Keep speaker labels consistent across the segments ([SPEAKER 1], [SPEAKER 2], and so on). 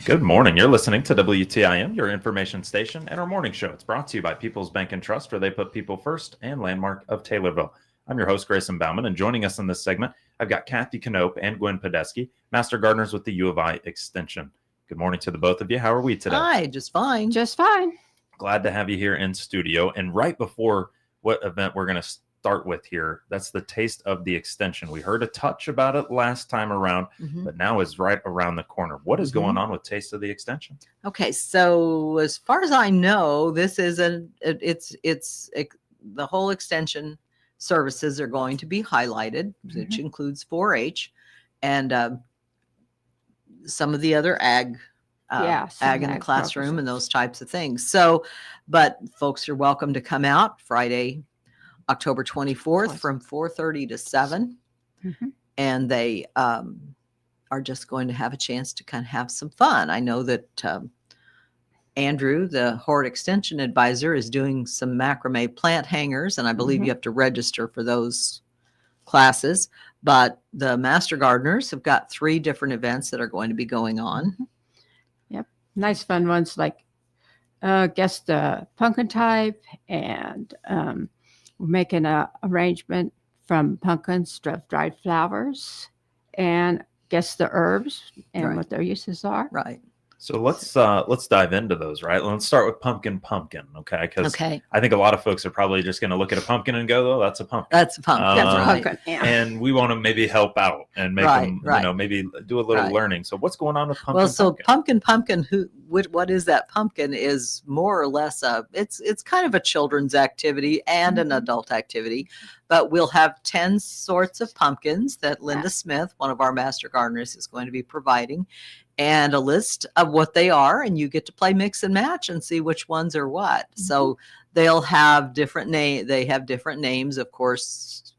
[SPEAKER 1] Good morning. You're listening to WTIM, your information station, and our morning show. It's brought to you by People's Bank and Trust, where they put people first, and Landmark of Taylorville. I'm your host, Grayson Bauman, and joining us in this segment, I've got Kathy Knope and Gwen Podesky, Master Gardeners with the U of I Extension. Good morning to the both of you. How are we today?
[SPEAKER 2] Hi, just fine.
[SPEAKER 3] Just fine.
[SPEAKER 1] Glad to have you here in studio. And right before what event we're going to start with here, that's the Taste of the Extension. We heard a touch about it last time around, but now is right around the corner. What is going on with Taste of the Extension?
[SPEAKER 2] Okay, so as far as I know, this is the whole extension services are going to be highlighted, which includes 4-H and some of the other ag in the classroom programs and those types of things. So, but folks are welcome to come out Friday, October 24th from 4:30 to 7. And they are just going to have a chance to kind of have some fun. I know that Andrew, the Hort Extension Advisor, is doing some macrame plant hangers, and I believe you have to register for those classes. But the Master Gardeners have got 3 different events that are going to be going on.
[SPEAKER 3] Yep. Nice fun ones like guess the pumpkin type, and we're making an arrangement from pumpkins to dried flowers, and guess the herbs and what their uses are.
[SPEAKER 2] Right.
[SPEAKER 1] So let's dive into those, right? Let's start with pumpkin, okay? Because I think a lot of folks are probably just going to look at a pumpkin and go, "Oh, that's a pumpkin."
[SPEAKER 2] That's a pumpkin.
[SPEAKER 3] That's a pumpkin. Yeah.
[SPEAKER 1] And we want to maybe help out and make them, maybe do a little learning. So what's going on with pumpkin?
[SPEAKER 2] Well, so pumpkin. What is that pumpkin? Is more or less it's kind of a children's activity and an adult activity, but we'll have 10 sorts of pumpkins that Linda Smith, one of our Master Gardeners, is going to be providing, and a list of what they are, and you get to play mix and match and see which ones are what. So they'll have different They have different names, of course.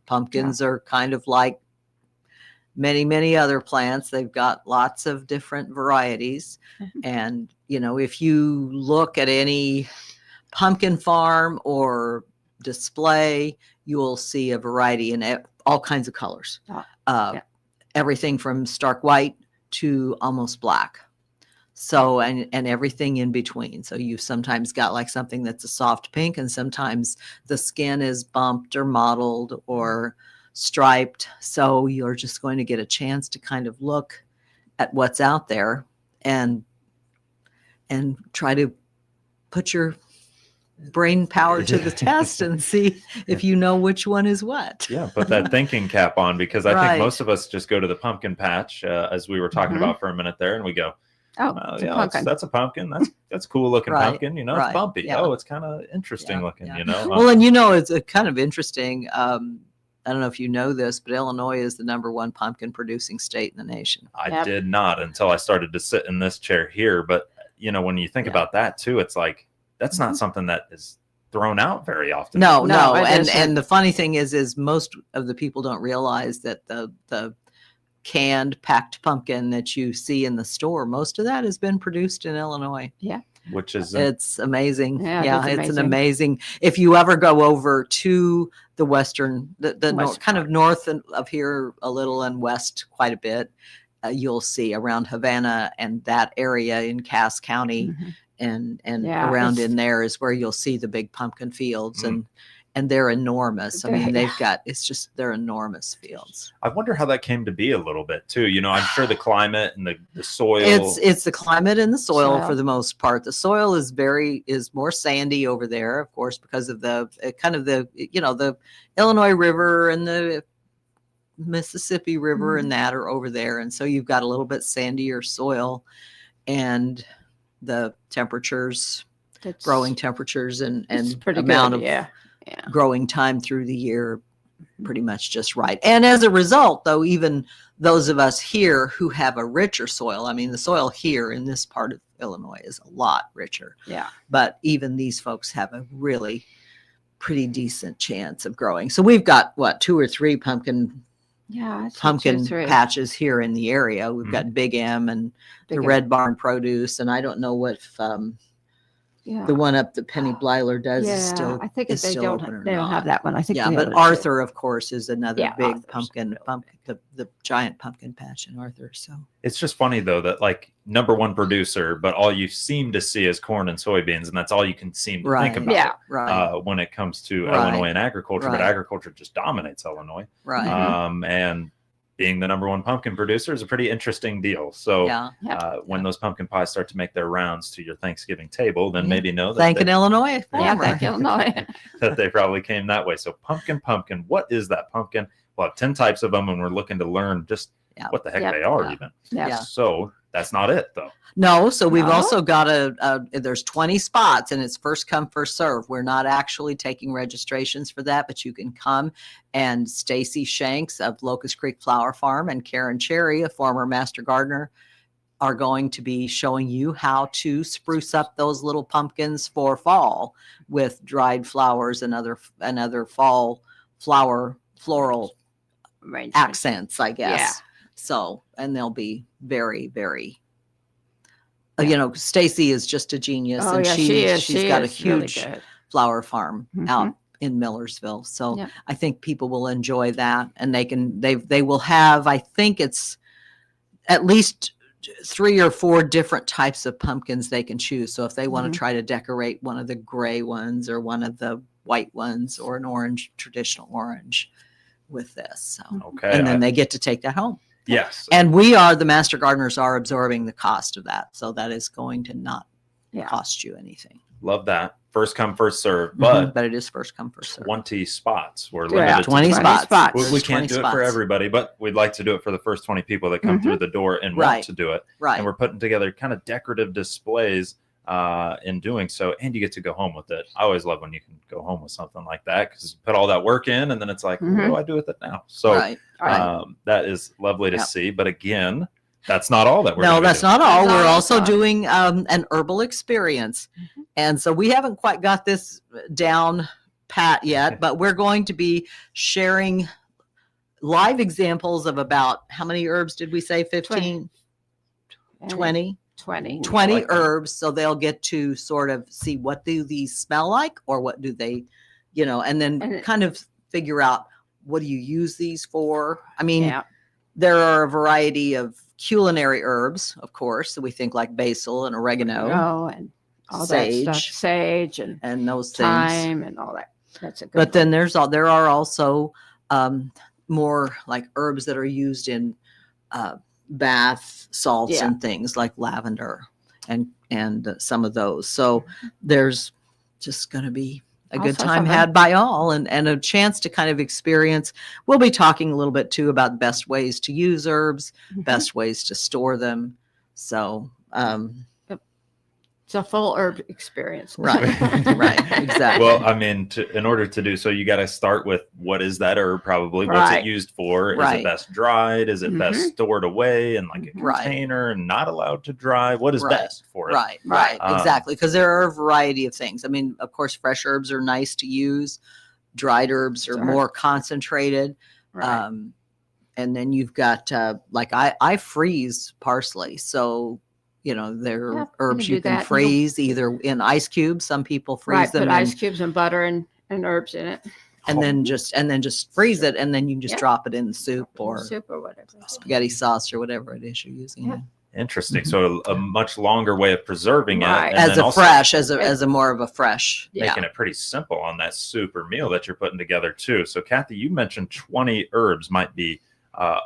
[SPEAKER 2] Pumpkins are kind of like many other plants. They've got lots of different varieties. And, if you look at any pumpkin farm or display, you will see a variety in all kinds of colors. Everything from stark white to almost black. So, and everything in between. So you've sometimes got like something that's a soft pink, and sometimes the skin is bumped or mottled or striped. So you're just going to get a chance to kind of look at what's out there and try to put your brain power to the test and see if you know which one is what.
[SPEAKER 1] Yeah, put that thinking cap on, because I think most of us just go to the pumpkin patch, as we were talking about for a minute there, and we go, that's a pumpkin. That's cool looking pumpkin. It's bumpy. Yeah. Oh, it's kind of interesting looking.
[SPEAKER 2] Well, and it's a kind of interesting. I don't know if you know this, but Illinois is the #1 pumpkin producing state in the nation.
[SPEAKER 1] I did not until I started to sit in this chair here. But when you think about that too, it's like that's not something that is thrown out very often.
[SPEAKER 2] No. And the funny thing is most of the people don't realize that the canned packed pumpkin that you see in the store, most of that has been produced in Illinois.
[SPEAKER 3] Yeah.
[SPEAKER 1] Which is
[SPEAKER 2] it's amazing.
[SPEAKER 3] Yeah,
[SPEAKER 2] it's an amazing. If you ever go over to the western, the kind of north of here a little and west quite a bit, you'll see around Havana and that area in Cass County. And around in there is where you'll see the big pumpkin fields, and they're enormous. I mean, they're enormous fields.
[SPEAKER 1] I wonder how that came to be a little bit too. I'm sure the climate and the soil.
[SPEAKER 2] It's the climate and the soil for the most part. The soil is more sandy over there, of course, because of the the Illinois River and the Mississippi River and that are over there, and so you've got a little bit sandier soil, and the temperatures, growing temperatures, and amount of growing time through the year, pretty much just right. And as a result, though, even those of us here who have a richer soil, I mean, the soil here in this part of Illinois is a lot richer. Yeah. But even these folks have a really pretty decent chance of growing. So we've got 2 or 3 pumpkin patches here in the area. We've got Big M and the Red Barn Produce, and I don't know what
[SPEAKER 3] Yeah.
[SPEAKER 2] The one up that Penny Blyler does
[SPEAKER 3] yeah,
[SPEAKER 2] is still
[SPEAKER 3] I think
[SPEAKER 2] is
[SPEAKER 3] they
[SPEAKER 2] still
[SPEAKER 3] don't.
[SPEAKER 2] open or
[SPEAKER 3] They don't have
[SPEAKER 2] not.
[SPEAKER 3] that one. I think.
[SPEAKER 2] Yeah,
[SPEAKER 3] the
[SPEAKER 2] but
[SPEAKER 3] other two.
[SPEAKER 2] Arthur, of course, is another
[SPEAKER 3] Yeah,
[SPEAKER 2] big
[SPEAKER 3] Arthur's
[SPEAKER 2] pumpkin, the giant pumpkin patch in Arthur. So
[SPEAKER 1] It's just funny though that like number one producer, but all you seem to see is corn and soybeans, and that's all you can seem to think
[SPEAKER 2] Right.
[SPEAKER 1] about.
[SPEAKER 3] Yeah.
[SPEAKER 2] right,
[SPEAKER 1] When it comes to
[SPEAKER 2] Right.
[SPEAKER 1] Illinois and agriculture, but
[SPEAKER 2] Right.
[SPEAKER 1] agriculture just dominates Illinois.
[SPEAKER 2] right,
[SPEAKER 1] And being the number one pumpkin producer is a pretty interesting deal. So
[SPEAKER 2] yeah.
[SPEAKER 1] when those pumpkin pies start to make their rounds to your Thanksgiving table, then
[SPEAKER 2] Yeah.
[SPEAKER 1] maybe know that
[SPEAKER 2] Thank an
[SPEAKER 1] they,
[SPEAKER 2] Illinois
[SPEAKER 3] Yeah,
[SPEAKER 2] farmer.
[SPEAKER 3] thank Illinois.
[SPEAKER 1] that they probably came that way. So pumpkin. What is that pumpkin? We'll have 10 types of them, and we're looking to learn just
[SPEAKER 2] Yeah.
[SPEAKER 1] what the heck
[SPEAKER 3] Yep.
[SPEAKER 1] they are
[SPEAKER 2] Yeah.
[SPEAKER 1] even.
[SPEAKER 3] Yeah.
[SPEAKER 2] Yeah.
[SPEAKER 1] So that's not it though.
[SPEAKER 2] No, so we've
[SPEAKER 3] No?
[SPEAKER 2] also got there's 20 spots and it's first come, first serve. We're not actually taking registrations for that, but you can come, and Stacy Shanks of Locust Creek Flower Farm and Karen Cherry, a former master gardener, are going to be showing you how to spruce up those little pumpkins for fall with dried flowers and other fall floral
[SPEAKER 3] Arrangement.
[SPEAKER 2] accents, I guess.
[SPEAKER 3] Yeah.
[SPEAKER 2] So, and they'll be very, very, Stacy is just a genius,
[SPEAKER 3] Oh
[SPEAKER 2] and
[SPEAKER 3] yeah, she is.
[SPEAKER 2] she's
[SPEAKER 3] She
[SPEAKER 2] got a
[SPEAKER 3] is really
[SPEAKER 2] huge
[SPEAKER 3] good.
[SPEAKER 2] flower farm
[SPEAKER 3] Mhm.
[SPEAKER 2] out in Millersville. So
[SPEAKER 3] Yep.
[SPEAKER 2] I think people will enjoy that, and they will have, I think it's at least 3 or 4 different types of pumpkins they can choose. So if they want
[SPEAKER 3] Mhm.
[SPEAKER 2] to try to decorate one of the gray ones or one of the white ones or an orange, traditional orange with this. So,
[SPEAKER 1] Okay.
[SPEAKER 2] and then they get to take that home.
[SPEAKER 1] yes.
[SPEAKER 2] And the master gardeners are absorbing the cost of that. So that is going to not
[SPEAKER 3] Yeah.
[SPEAKER 2] cost you anything.
[SPEAKER 1] Love that. First come, first serve. But
[SPEAKER 2] But it is first come, first serve.
[SPEAKER 1] 20 spots. We're
[SPEAKER 3] Yeah,
[SPEAKER 1] limited
[SPEAKER 2] 20
[SPEAKER 1] to
[SPEAKER 2] 20 spots.
[SPEAKER 1] We
[SPEAKER 2] There's
[SPEAKER 1] can't
[SPEAKER 2] 20
[SPEAKER 1] do it for
[SPEAKER 2] spots.
[SPEAKER 1] everybody, but we'd like to do it for the first 20 people that come through the door and want
[SPEAKER 2] Right.
[SPEAKER 1] to do it.
[SPEAKER 2] Right.
[SPEAKER 1] And we're putting together kind of decorative displays in doing so, and you get to go home with it. I always love when you can go home with something like that, because you put all that work in and then it's like, what do I do with it now? So
[SPEAKER 2] Right. Right.
[SPEAKER 1] that is lovely to
[SPEAKER 2] Yep.
[SPEAKER 1] see. But again, that's not all that we're
[SPEAKER 2] No,
[SPEAKER 1] gonna be
[SPEAKER 2] that's
[SPEAKER 1] doing.
[SPEAKER 2] not all.
[SPEAKER 3] That's
[SPEAKER 2] We're
[SPEAKER 3] not
[SPEAKER 2] also
[SPEAKER 3] all.
[SPEAKER 2] doing an herbal experience.
[SPEAKER 3] Mhm.
[SPEAKER 2] And so we haven't quite got this down pat yet, but we're going to be sharing live examples of about, how many herbs did we say? 15, 20?
[SPEAKER 3] 20.
[SPEAKER 2] 20
[SPEAKER 1] like that.
[SPEAKER 2] herbs. So they'll get to sort of see, what do these smell like, or what do they, and then
[SPEAKER 3] And it-
[SPEAKER 2] kind of figure out, what do you use these for? I mean,
[SPEAKER 3] Yeah.
[SPEAKER 2] there are a variety of culinary herbs, of course. So we think like basil and oregano
[SPEAKER 3] Oh, and all
[SPEAKER 2] Sage.
[SPEAKER 3] that stuff. Sage and
[SPEAKER 2] and those things.
[SPEAKER 3] thyme and all that. That's a good
[SPEAKER 2] But then there are also more like herbs that are used in bath salts
[SPEAKER 3] Yeah.
[SPEAKER 2] and things like lavender and some of those. So there's just going to be a
[SPEAKER 3] All
[SPEAKER 2] good
[SPEAKER 3] sorts
[SPEAKER 2] time
[SPEAKER 3] of them.
[SPEAKER 2] had by all, and a chance to kind of experience. We'll be talking a little bit too about best ways to use herbs,
[SPEAKER 3] Mhm.
[SPEAKER 2] best ways to store them. So,
[SPEAKER 3] It's a full herb experience.
[SPEAKER 2] right, right, exactly.
[SPEAKER 1] Well, I mean, in order to do so, you got to start with, what is that herb probably? What's
[SPEAKER 3] Right.
[SPEAKER 1] it used for? Is
[SPEAKER 2] Right.
[SPEAKER 1] it best dried? Is it best
[SPEAKER 3] Mhm.
[SPEAKER 1] stored away in like a
[SPEAKER 2] Right.
[SPEAKER 1] container and not allowed to dry? What is
[SPEAKER 2] Right.
[SPEAKER 1] best for it?
[SPEAKER 2] Right, right,
[SPEAKER 1] Right.
[SPEAKER 2] exactly. Because there are a variety of things. I mean, of course, fresh herbs are nice to use. Dried herbs are
[SPEAKER 3] Sure.
[SPEAKER 2] more concentrated.
[SPEAKER 3] Right.
[SPEAKER 2] And then you've got like I freeze parsley, so there
[SPEAKER 3] Yeah,
[SPEAKER 2] are
[SPEAKER 3] you
[SPEAKER 2] herbs
[SPEAKER 3] can
[SPEAKER 2] you
[SPEAKER 3] do
[SPEAKER 2] can
[SPEAKER 3] that.
[SPEAKER 2] freeze either in ice cubes. Some people freeze
[SPEAKER 3] Right.
[SPEAKER 2] them
[SPEAKER 3] Put
[SPEAKER 2] in,
[SPEAKER 3] ice cubes and butter and herbs in it.
[SPEAKER 2] and then just freeze it, and then you can just
[SPEAKER 3] Yeah.
[SPEAKER 2] drop it in the soup or
[SPEAKER 3] Soup or whatever.
[SPEAKER 2] spaghetti sauce or whatever it is you're using.
[SPEAKER 3] Yeah.
[SPEAKER 1] Interesting. So a much longer way of preserving
[SPEAKER 3] Right.
[SPEAKER 1] it, and
[SPEAKER 2] As
[SPEAKER 1] then
[SPEAKER 2] a
[SPEAKER 1] also
[SPEAKER 2] fresh, as a more of a fresh. Yeah.
[SPEAKER 1] making it pretty simple on that super meal that you're putting together too. So Kathy, you mentioned 20 herbs might be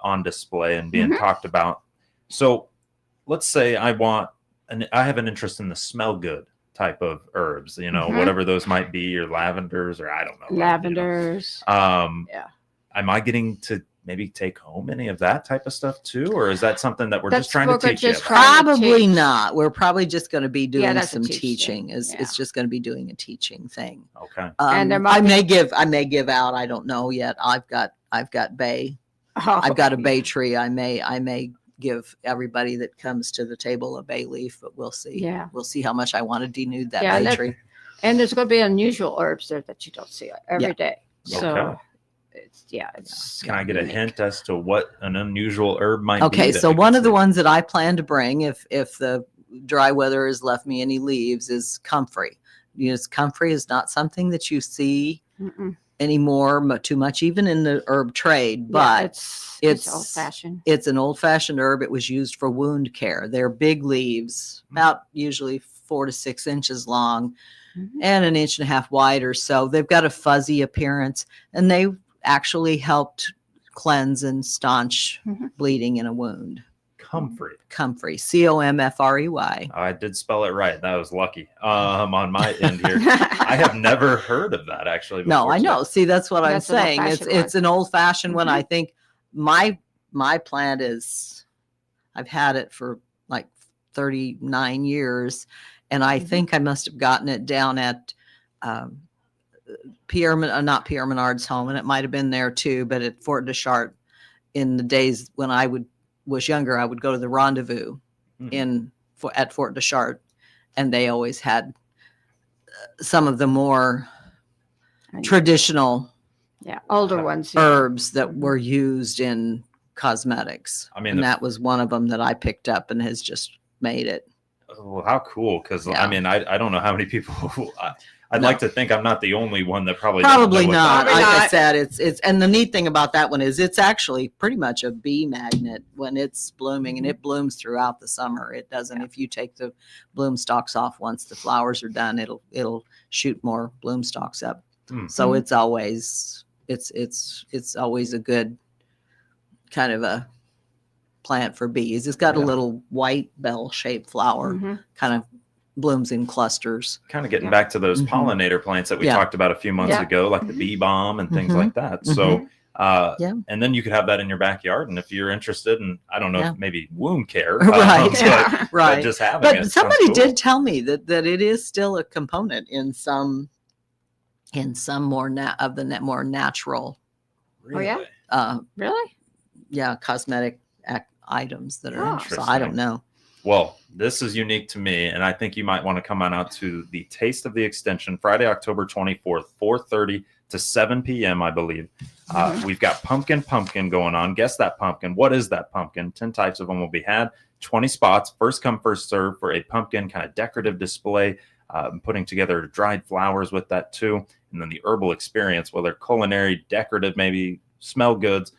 [SPEAKER 1] on display and being
[SPEAKER 3] Mhm.
[SPEAKER 1] talked about. So let's say I have an interest in the smell good type of herbs,
[SPEAKER 3] Mhm.
[SPEAKER 1] whatever those might be, or lavenders, or I don't know.
[SPEAKER 3] Lavenders.
[SPEAKER 1] Yeah.
[SPEAKER 3] Yeah.
[SPEAKER 1] Am I getting to maybe take home any of that type of stuff too? Or is that something that we're just
[SPEAKER 3] That's
[SPEAKER 1] trying to
[SPEAKER 3] what we're
[SPEAKER 1] teach you
[SPEAKER 3] just
[SPEAKER 1] about?
[SPEAKER 3] trying to
[SPEAKER 2] Probably
[SPEAKER 3] teach.
[SPEAKER 2] not. We're probably just going to be doing
[SPEAKER 3] that's a
[SPEAKER 2] some
[SPEAKER 3] teach
[SPEAKER 2] teaching.
[SPEAKER 3] thing.
[SPEAKER 2] It's
[SPEAKER 3] Yeah.
[SPEAKER 2] just going to be doing a teaching thing.
[SPEAKER 1] Okay.
[SPEAKER 3] And there
[SPEAKER 2] I
[SPEAKER 3] might
[SPEAKER 2] may give out. I don't know yet. I've got bay.
[SPEAKER 3] Oh,
[SPEAKER 2] I've got a bay tree. I may give everybody that comes to the table a bay leaf, but we'll see.
[SPEAKER 3] Yeah.
[SPEAKER 2] We'll see how much I want to denude that
[SPEAKER 3] Yeah, and
[SPEAKER 2] bay
[SPEAKER 3] that-
[SPEAKER 2] tree.
[SPEAKER 3] And there's going to be unusual herbs there that you don't see every day.
[SPEAKER 1] Yeah.
[SPEAKER 3] So
[SPEAKER 1] Okay.
[SPEAKER 3] it's
[SPEAKER 1] Can I get a
[SPEAKER 3] unique.
[SPEAKER 1] hint as to what an unusual herb might be?
[SPEAKER 2] Okay,
[SPEAKER 1] that
[SPEAKER 2] so
[SPEAKER 1] we can
[SPEAKER 2] one of the
[SPEAKER 1] see?
[SPEAKER 2] ones that I plan to bring, if the dry weather has left me any leaves is comfrey. Comfrey is not something that you see anymore too much, even in the herb trade, but
[SPEAKER 3] it's old fashioned.
[SPEAKER 2] It's an old fashioned herb. It was used for wound care. They're big leaves, about usually 4 to 6 inches long and 1.5 inches wide or so. They've got a fuzzy appearance, and they actually helped cleanse and staunch bleeding in a wound.
[SPEAKER 1] Comfrey.
[SPEAKER 2] Comfrey.
[SPEAKER 1] I did spell it right. That was lucky. On my end here, I have never heard of that actually.
[SPEAKER 2] No, I know. See, that's what I'm saying. It's an old fashioned one. I think my plant is, I've had it for like 39 years, and I think I must have gotten it down at not Pierre Menard's home, and it might have been there too, but at Fort Deschartres in the days when I was younger, I would go to the rendezvous at Fort Deschartres, and they always had some of the more traditional
[SPEAKER 3] older ones
[SPEAKER 2] herbs that were used in cosmetics.
[SPEAKER 1] I mean,
[SPEAKER 2] and that was one of them that I picked up and has just made it.
[SPEAKER 1] Well, how cool. Because I mean, I don't know how many people I'd like to think I'm not the only one that probably
[SPEAKER 2] not.
[SPEAKER 3] Probably
[SPEAKER 2] I said, it's and the neat thing about that one is it's actually pretty much a bee magnet when it's blooming, and it blooms throughout the summer. It doesn't. If you take the bloom stalks off once the flowers are done, it'll shoot more bloom stalks up. So it's always always a good kind of a plant for bees. It's got a little white bell-shaped flower, kind of blooms in clusters.
[SPEAKER 1] Kind of getting back to those pollinator plants that we talked about a few months ago, like the bee balm and things like that. So, and then you could have that in your backyard. And if you're interested in, I don't know, if maybe wound care, but just having it.
[SPEAKER 2] But somebody did tell me that it is still a component in some more of the more natural.
[SPEAKER 1] Really?
[SPEAKER 3] Really?
[SPEAKER 2] Yeah, cosmetic items that are. So I don't know.
[SPEAKER 1] Well, this is unique to me, and I think you might want to come on out to the Taste of the Extension Friday, October 24th, 4:30 to 7 p.m., I believe. We've got pumpkin going on. Guess that pumpkin. What is that pumpkin? 10 types of them will be had. 20 spots. First come, first serve for a pumpkin kind of decorative display. Putting together dried flowers with that too. And then the herbal experience, whether culinary, decorative, maybe smell goods.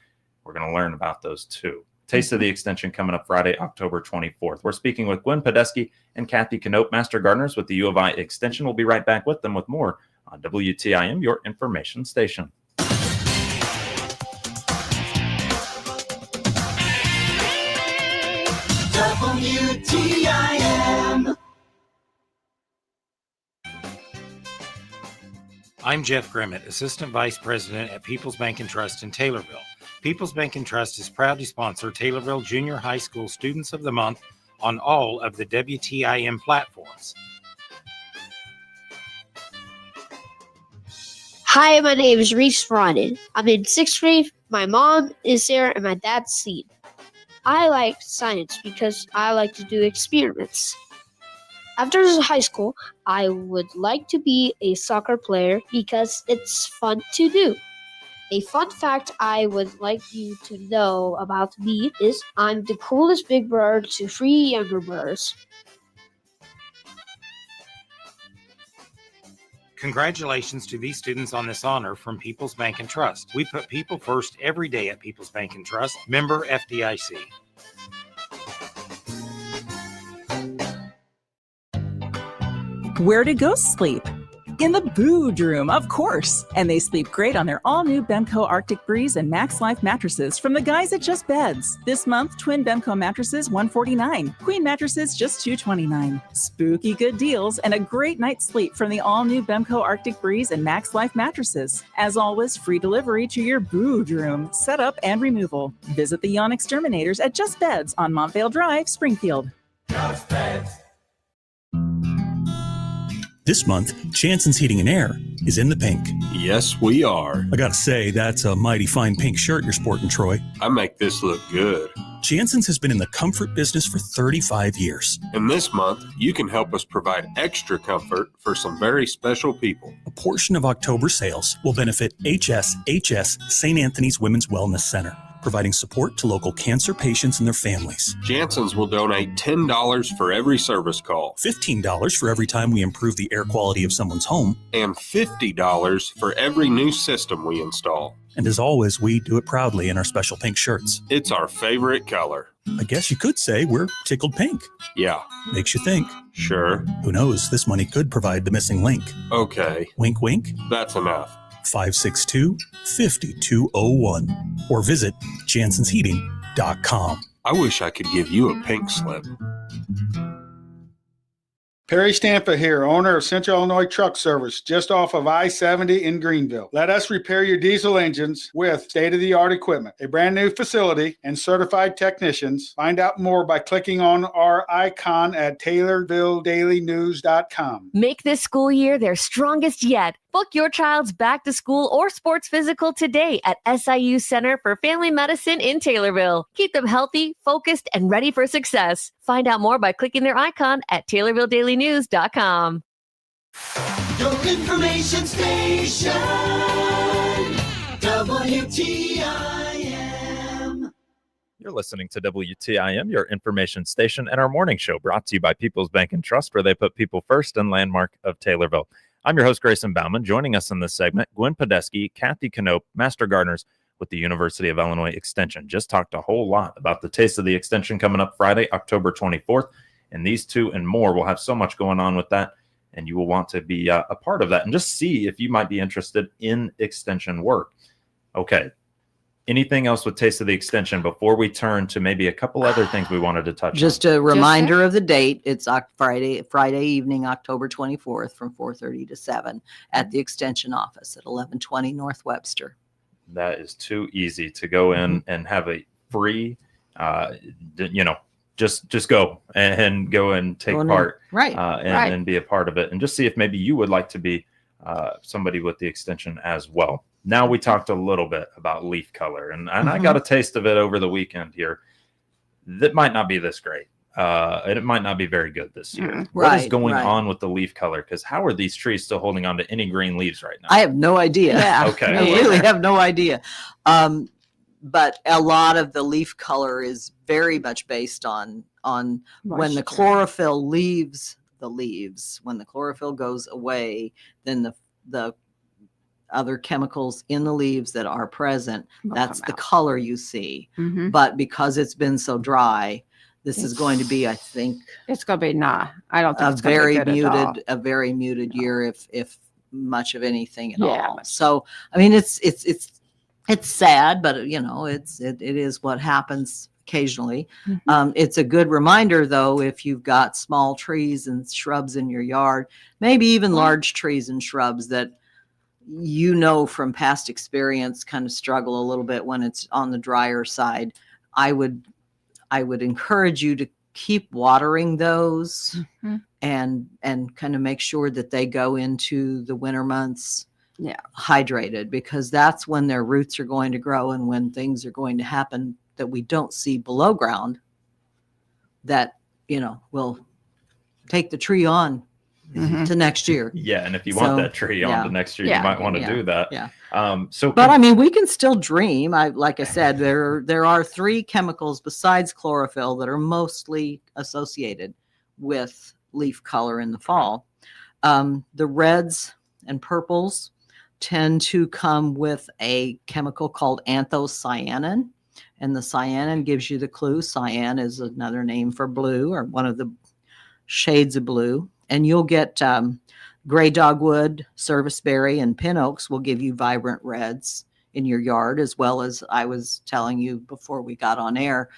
[SPEAKER 1] We're going to learn about those too. Taste of the Extension coming up Friday, October 24th. We're speaking with Gwen Podesky and Kathy Knope, Master Gardeners with the U of I Extension. We'll be right back with them with more on WTIM, your information station.
[SPEAKER 4] WTIM.
[SPEAKER 5] I'm Jeff Grimmett, Assistant Vice President at People's Bank and Trust in Taylorville. People's Bank and Trust is proud to sponsor Taylorville Junior High School Students of the Month on all of the WTIM platforms.
[SPEAKER 6] Hi, my name is Reese Ronan. I'm in 6th grade. My mom is Sarah and my dad's Steve. I like science because I like to do experiments. After high school, I would like to be a soccer player because it's fun to do. A fun fact I would like you to know about me is I'm the coolest big brother to 3 younger brothers.
[SPEAKER 5] Congratulations to these students on this honor from People's Bank and Trust. We put people first every day at People's Bank and Trust. Member FDIC.
[SPEAKER 7] Where do ghosts sleep? In the boodroom, of course. And they sleep great on their all-new Bemco Arctic Breeze and Max Life mattresses from the guys at Just Beds. This month, twin Bemco mattresses $149, queen mattresses just $229. Spooky good deals and a great night's sleep from the all-new Bemco Arctic Breeze and Max Life mattresses. As always, free delivery to your boodroom, setup and removal. Visit the Yawn Exterminators at Just Beds on Montvale Drive, Springfield.
[SPEAKER 4] Just Beds.
[SPEAKER 8] This month, Chanson's Heating and Air is in the pink.
[SPEAKER 9] Yes, we are.
[SPEAKER 8] I gotta say, that's a mighty fine pink shirt you're sporting, Troy.
[SPEAKER 9] I make this look good.
[SPEAKER 8] Chanson's has been in the comfort business for 35 years.
[SPEAKER 9] And this month, you can help us provide extra comfort for some very special people.
[SPEAKER 8] A portion of October sales will benefit HSHS St. Anthony's Women's Wellness Center. providing support to local cancer patients and their families.
[SPEAKER 9] Jansen's will donate $10 for every service call,
[SPEAKER 8] $15 for every time we improve the air quality of someone's home.
[SPEAKER 9] and $50 for every new system we install.
[SPEAKER 8] And as always, we do it proudly in our special pink shirts.
[SPEAKER 9] It's our favorite color.
[SPEAKER 8] I guess you could say we're tickled pink.
[SPEAKER 9] Yeah,
[SPEAKER 8] Makes you think.
[SPEAKER 9] sure.
[SPEAKER 8] Who knows, this money could provide the missing link.
[SPEAKER 9] Okay,
[SPEAKER 8] Wink, wink.
[SPEAKER 9] that's enough.
[SPEAKER 8] 562-5201 or visit jansensheating.com.
[SPEAKER 9] I wish I could give you a pink slip.
[SPEAKER 10] Perry Stampa here, owner of Central Illinois Truck Service, just off of I-70 in Greenville. Let us repair your diesel engines with state-of-the-art equipment, a brand new facility, and certified technicians. Find out more by clicking on our icon at TaylorvilleDailyNews.com.
[SPEAKER 11] Make this school year their strongest yet. Book your child's back to school or sports physical today at SIU Center for Family Medicine in Taylorville. Keep them healthy, focused, and ready for success. Find out more by clicking their icon at TaylorvilleDailyNews.com.
[SPEAKER 4] Your information station, WTIM.
[SPEAKER 1] You're listening to WTIM, your information station, and our morning show brought to you by People's Bank and Trust, where they put people first and Landmark of Taylorville. I'm your host, Grayson Bauman. Joining us in this segment, Gwen Podesky, Kathy Knope, Master Gardeners with the University of Illinois Extension. Just talked a whole lot about the Taste of the Extension coming up Friday, October 24th. And these two and more will have so much going on with that. And you will want to be a part of that and just see if you might be interested in extension work. Okay. Anything else with Taste of the Extension before we turn to maybe a couple other things we wanted to touch
[SPEAKER 2] Just
[SPEAKER 1] on?
[SPEAKER 2] a reminder of the date. It's Friday evening, October 24th from 4:30 to 7 at the Extension office at 1120 North Webster.
[SPEAKER 1] That is too easy to go in and have a free, just go and go and take part,
[SPEAKER 2] Right.
[SPEAKER 1] and be a part of it, and just see if maybe you would like to be somebody with the Extension as well. Now we talked a little bit about leaf color, and I got a taste of it over the weekend here. That might not be this great. And it might not be very good this year. What is going on with the leaf color? Because how are these trees still holding on to any green leaves right now?
[SPEAKER 2] I have no idea.
[SPEAKER 3] Yeah.
[SPEAKER 1] Okay.
[SPEAKER 2] I really have no idea. But a lot of the leaf color is very much based on when the
[SPEAKER 3] Moisture.
[SPEAKER 2] chlorophyll leaves the leaves. When the chlorophyll goes away, then the other chemicals in the leaves that are present,
[SPEAKER 3] Will
[SPEAKER 2] that's
[SPEAKER 3] come
[SPEAKER 2] the
[SPEAKER 3] out.
[SPEAKER 2] color you see.
[SPEAKER 3] Mhm.
[SPEAKER 2] But because it's been so dry, this is going to be, I
[SPEAKER 3] It's-
[SPEAKER 2] think,
[SPEAKER 3] It's going to be I don't think
[SPEAKER 2] a
[SPEAKER 3] it's going to
[SPEAKER 2] very
[SPEAKER 3] be good at all.
[SPEAKER 2] very muted year, if much of anything at
[SPEAKER 3] Yeah.
[SPEAKER 2] all. So, I mean, it's sad, but it is what happens occasionally.
[SPEAKER 3] Mhm.
[SPEAKER 2] It's a good reminder, though, if you've got small trees and shrubs in your yard, maybe even large trees and shrubs that from past experience kind of struggle a little bit when it's on the drier side. I would encourage you to keep watering those
[SPEAKER 3] Mhm.
[SPEAKER 2] and kind of make sure that they go into the winter months
[SPEAKER 3] Yeah.
[SPEAKER 2] hydrated, because that's when their roots are going to grow and when things are going to happen that we don't see below ground that will take the tree on
[SPEAKER 3] Mhm.
[SPEAKER 2] to next year.
[SPEAKER 1] Yeah, and if you want
[SPEAKER 2] So,
[SPEAKER 1] that tree on
[SPEAKER 2] yeah.
[SPEAKER 1] to next year,
[SPEAKER 3] Yeah.
[SPEAKER 1] you might want to
[SPEAKER 2] Yeah.
[SPEAKER 1] do that.
[SPEAKER 2] Yeah.
[SPEAKER 1] So,
[SPEAKER 2] But I mean, we can still dream. Like I said, there are three chemicals besides chlorophyll that are mostly associated with leaf color in the fall. The reds and purples tend to come with a chemical called anthocyanin, and the cyanin gives you the clue. Cyan is another name for blue, or one of the shades of blue. And you'll get gray dogwood, serviceberry, and pin oaks will give you vibrant reds in your yard, as well as I was telling you before we got on air.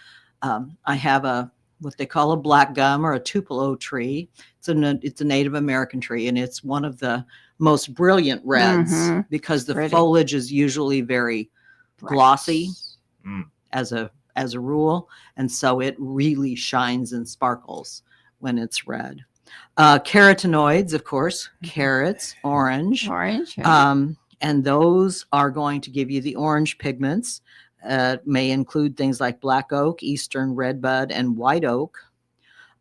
[SPEAKER 2] I have what they call a black gum or a tupelo tree. It's a Native American tree, and it's one of the most brilliant reds
[SPEAKER 3] Mhm.
[SPEAKER 2] because the
[SPEAKER 3] Pretty.
[SPEAKER 2] foliage is usually very glossy
[SPEAKER 1] Mm.
[SPEAKER 2] as a rule, and so it really shines and sparkles when it's red. Carotenoids, of course, carrots, orange,
[SPEAKER 3] Orange. Yeah.
[SPEAKER 2] and those are going to give you the orange pigments. May include things like black oak, eastern redbud, and white oak.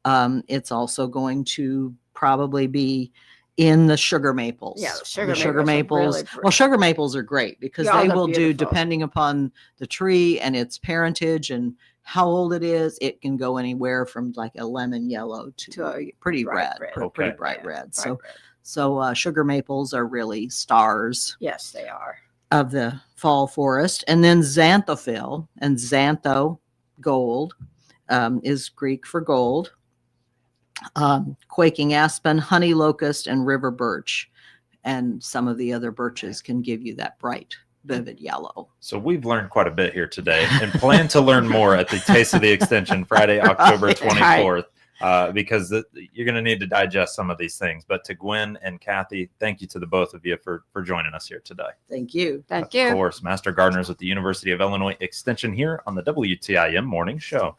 [SPEAKER 2] It's also going to probably be in the sugar maples.
[SPEAKER 3] Yeah, the sugar
[SPEAKER 2] sugar
[SPEAKER 3] maples are
[SPEAKER 2] maples.
[SPEAKER 3] really
[SPEAKER 2] Well, sugar maples are great because
[SPEAKER 3] Yeah,
[SPEAKER 2] they
[SPEAKER 3] they're
[SPEAKER 2] will do,
[SPEAKER 3] beautiful.
[SPEAKER 2] depending upon the tree and its parentage and how old it is, it can go anywhere from like a lemon yellow to a pretty
[SPEAKER 3] bright
[SPEAKER 2] red,
[SPEAKER 3] red.
[SPEAKER 2] pretty
[SPEAKER 1] Okay.
[SPEAKER 2] bright
[SPEAKER 3] Yeah,
[SPEAKER 2] red.
[SPEAKER 3] bright red.
[SPEAKER 2] So sugar maples are really stars
[SPEAKER 3] Yes, they are.
[SPEAKER 2] of the fall forest. And then xanthophyll, and xantho, gold, is Greek for gold. Quaking aspen, honey locust, and river birch. And some of the other birches can give you that bright, vivid yellow.
[SPEAKER 1] So we've learned quite a bit here today and plan to learn more at the Taste of the Extension Friday, October 24th, because you're going to need to digest some of these things. But to Gwen and Kathy, thank you to the both of you for joining us here today.
[SPEAKER 2] Thank you.
[SPEAKER 3] Thank
[SPEAKER 1] Of
[SPEAKER 3] you.
[SPEAKER 1] course, Master Gardeners with the University of Illinois Extension here on the WTIM Morning Show.